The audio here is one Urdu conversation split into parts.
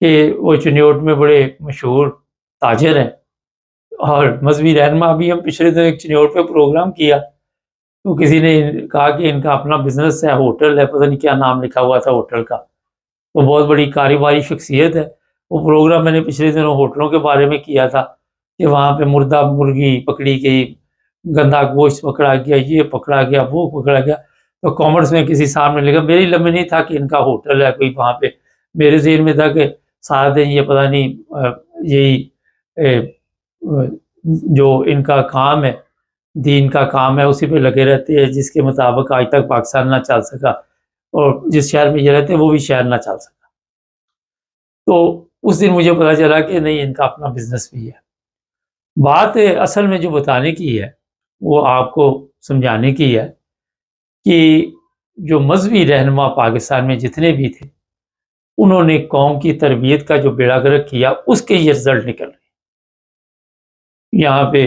کہ وہ چنیوٹ میں بڑے مشہور تاجر ہیں اور مذہبی رہنما. بھی ہم پچھلے دن ایک چنیوٹ پہ پروگرام کیا تو کسی نے کہا کہ ان کا اپنا بزنس ہے، ہوٹل ہے، پتہ نہیں کیا نام لکھا ہوا تھا ہوٹل کا، تو بہت بڑی کاروباری شخصیت ہے. وہ پروگرام میں نے پچھلے دنوں ہوٹلوں کے بارے میں کیا تھا کہ وہاں پہ مردہ مرغی پکڑی گئی، گندا گوشت پکڑا گیا، یہ پکڑا گیا، وہ پکڑا گیا. تو کامرس میں کسی صاحب نے لکھا، میری علم میں نہیں تھا کہ ان کا ہوٹل ہے کوئی وہاں پہ. میرے ذہن میں تھا کہ سارا دن یہ پتہ نہیں یہی جو ان کا کام ہے، دین کا کام ہے، اسی پہ لگے رہتے ہیں، جس کے مطابق آج تک پاکستان نہ چل سکا اور جس شہر میں یہ رہتے ہیں وہ بھی شہر نہ چل سکا. تو اس دن مجھے پتا چلا کہ نہیں، ان کا اپنا بزنس بھی ہے. بات اصل میں جو بتانے کی ہے وہ آپ کو سمجھانے کی ہے کہ جو مذہبی رہنما پاکستان میں جتنے بھی تھے، انہوں نے قوم کی تربیت کا جو بیڑا گرک کیا، اس کے یہ رزلٹ نکل رہے. یہاں پہ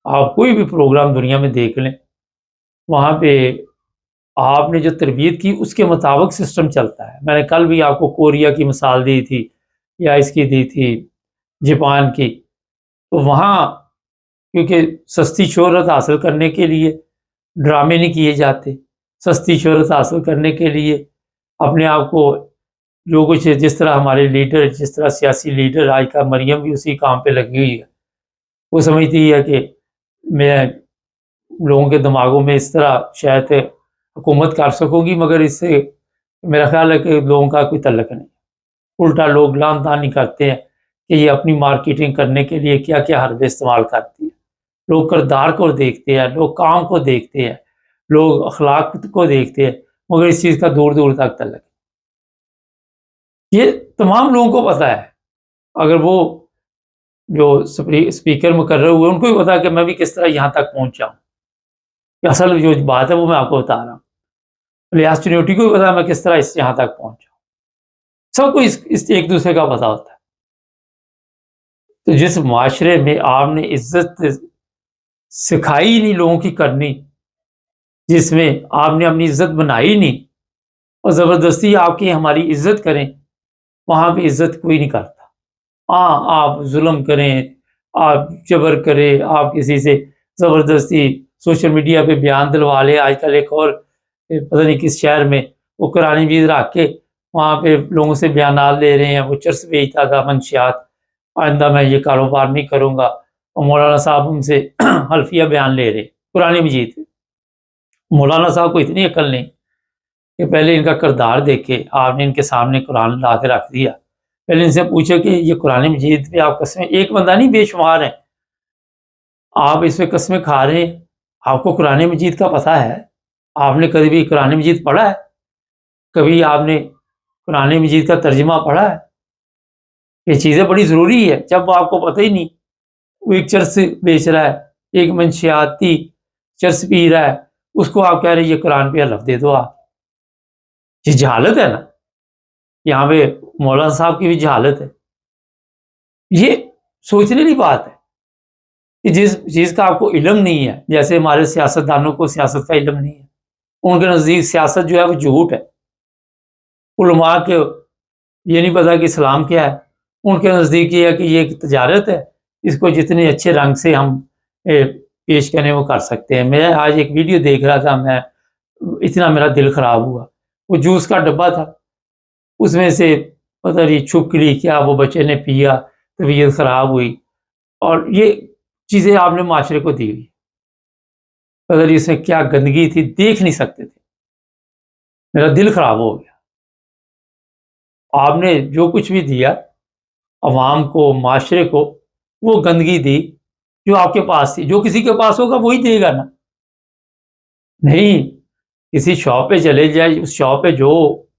آپ کوئی بھی پروگرام دنیا میں دیکھ لیں، وہاں پہ آپ نے جو تربیت کی اس کے مطابق سسٹم چلتا ہے. میں نے کل بھی آپ کو کوریا کی مثال دی تھی یا اس کی دی تھی جاپان کی. تو وہاں کیونکہ سستی شہرت حاصل کرنے کے لیے ڈرامے نہیں کیے جاتے، سستی شہرت حاصل کرنے کے لیے اپنے آپ کو جو کچھ، جس طرح ہمارے لیڈر، جس طرح سیاسی لیڈر آج کا مریم بھی اسی کام پہ لگی ہوئی ہے. وہ سمجھتی ہے کہ میں لوگوں کے دماغوں میں اس طرح شاید حکومت کر سکوں گی، مگر اس سے میرا خیال ہے کہ لوگوں کا کوئی تعلق نہیں. الٹا لوگ لان تانی کرتے ہیں کہ یہ اپنی مارکیٹنگ کرنے کے لیے کیا کیا حربے استعمال کرتی ہے. لوگ کردار کو دیکھتے ہیں، لوگ کام کو دیکھتے ہیں، لوگ اخلاق کو دیکھتے ہیں، مگر اس چیز کا دور دور تک تعلق ہے. یہ تمام لوگوں کو پتہ ہے. اگر وہ جو اسپیکر مقرر ہوئے ان کو بھی پتا ہے کہ میں بھی کس طرح یہاں تک پہنچا ہوں. اصل جو بات ہے وہ میں آپ کو بتا رہا ہوں. الیاس چنیوٹی کو بھی پتا ہے میں کس طرح یہاں تک پہنچا ہوں. سب کو اس ایک دوسرے کا پتا ہوتا ہے. تو جس معاشرے میں آپ نے عزت سکھائی نہیں لوگوں کی کرنی، جس میں آپ نے اپنی عزت بنائی نہیں اور زبردستی آپ کی ہماری عزت کریں، وہاں پہ عزت کوئی نہیں کرتا. ہاں، آپ ظلم کریں، آپ جبر کریں، آپ کسی سے زبردستی سوشل میڈیا پہ بیان دلوا لیں. آج کل ایک اور پتہ نہیں کس شہر میں وہ قرآن مجید رکھ کے وہاں پہ لوگوں سے بیانات لے رہے ہیں. وہ چرس بیچتا تھا، منشیات، آئندہ میں یہ کاروبار نہیں کروں گا، اور مولانا صاحب ان سے حلفیہ بیان لے رہے قرآن مجید. مولانا صاحب کو اتنی عقل نہیں کہ پہلے ان کا کردار دیکھے. آپ نے ان کے سامنے قرآن لا کے رکھ دیا، پہلے ان سے پوچھو کہ یہ قرآن مجید پہ آپ قسمیں، ایک بندہ نہیں بے شمار ہیں، آپ اس پہ قسمیں کھا رہے ہیں. آپ کو قرآن مجید کا پتہ ہے؟ آپ نے کبھی بھی قرآن مجید پڑھا ہے؟ کبھی آپ نے قرآن مجید کا ترجمہ پڑھا ہے؟ یہ چیزیں بڑی ضروری ہے. جب آپ کو پتہ ہی نہیں، وہ ایک چرس بیچ رہا ہے، ایک منشیاتی چرس پی رہا ہے، اس کو آپ کہہ رہے ہیں یہ قرآن پہ حلف دے دو. آپ یہ جہالت ہے نا. یہاں پہ مولانا صاحب کی بھی جہالت ہے. یہ سوچنے کی بات ہے کہ جس چیز کا آپ کو علم نہیں ہے، جیسے ہمارے سیاستدانوں کو سیاست کا علم نہیں ہے، ان کے نزدیک سیاست جو ہے وہ جھوٹ ہے. علماء کے یہ نہیں پتا کہ اسلام کیا ہے، ان کے نزدیک یہ ہے کہ یہ ایک تجارت ہے، اس کو جتنے اچھے رنگ سے ہم پیش کریں وہ کر سکتے ہیں. میں آج ایک ویڈیو دیکھ رہا تھا، میں اتنا میرا دل خراب ہوا. وہ جوس کا ڈبہ تھا، اس میں سے پتہ نہیں چھپکلی کیا وہ بچے نے پیا، طبیعت خراب ہوئی. اور یہ چیزیں آپ نے معاشرے کو دی ہوئی، پتہ نہیں اس میں کیا گندگی تھی، دیکھ نہیں سکتے تھے. میرا دل خراب ہو گیا. آپ نے جو کچھ بھی دیا عوام کو، معاشرے کو، وہ گندگی دی جو آپ کے پاس تھی. جو کسی کے پاس ہوگا وہی دے گا نا. نہیں، کسی شاپ پہ چلے جائے، اس شاپ پہ جو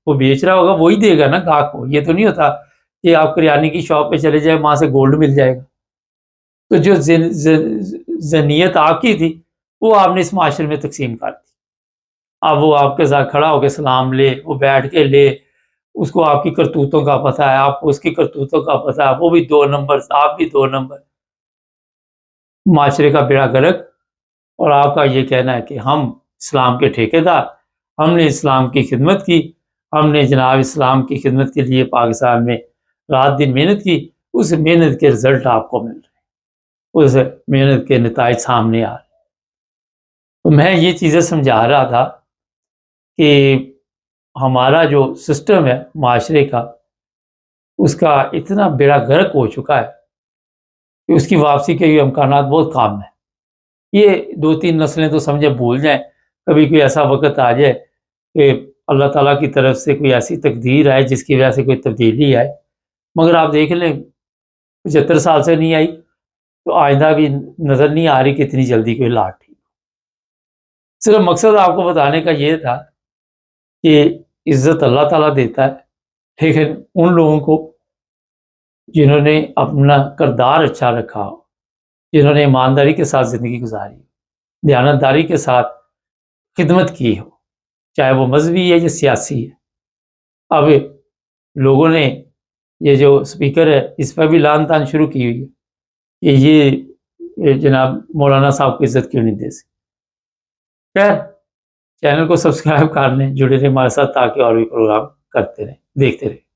وہ بیچ رہا ہوگا وہی دے گا نا گاہک کو. یہ تو نہیں ہوتا کہ آپ کریانے کی شاپ پہ چلے جائے وہاں سے گولڈ مل جائے گا. تو جو ذہنیت آپ کی تھی وہ آپ نے اس معاشرے میں تقسیم کر دی. اب وہ آپ کے ساتھ کھڑا ہو کے سلام لے، وہ بیٹھ کے لے، اس کو آپ کی کرتوتوں کا پتہ ہے، آپ کو اس کی کرتوتوں کا پتہ ہے، وہ بھی 2 نمبر، آپ بھی 2 نمبر. معاشرے کا بیڑا گرک. اور آپ کا یہ کہنا ہے کہ ہم اسلام کے ٹھیکیدار، ہم نے اسلام کی خدمت کی، ہم نے جناب اسلام کی خدمت کے لیے پاکستان میں رات دن محنت کی، اس محنت کے رزلٹ آپ کو مل رہے ہیں، اس محنت کے نتائج سامنے آ رہے ہیں۔ تو میں یہ چیزیں سمجھا رہا تھا کہ ہمارا جو سسٹم ہے معاشرے کا، اس کا اتنا بیڑا غرق ہو چکا ہے کہ اس کی واپسی کے بھی امکانات بہت کم ہیں۔ یہ 2-3 نسلیں تو سمجھے بھول جائیں، کبھی کوئی ایسا وقت آ جائے کہ اللہ تعالیٰ کی طرف سے کوئی ایسی تقدیر آئے جس کی وجہ سے کوئی تبدیلی آئے، مگر آپ دیکھ لیں 75 سال سے نہیں آئی تو آئندہ بھی نظر نہیں آ رہی کہ اتنی جلدی کوئی لاٹ ٹھیک۔ صرف مقصد آپ کو بتانے کا یہ تھا کہ عزت اللہ تعالیٰ دیتا ہے، لیکن ان لوگوں کو جنہوں نے اپنا کردار اچھا رکھا ہو، جنہوں نے ایمانداری کے ساتھ زندگی گزاری، دیانتداری کے ساتھ خدمت کی ہو، چاہے وہ مذہبی ہے یا سیاسی ہے۔ اب لوگوں نے یہ جو اسپیکر ہے اس پر بھی لعن طعن شروع کی ہوئی ہے کہ یہ جناب مولانا صاحب کو عزت کیوں نہیں دے سکتے۔ خیر، چینل کو سبسکرائب کر لیں، جڑے رہیں ہمارے ساتھ تاکہ اور بھی پروگرام کرتے رہیں، دیکھتے رہیں۔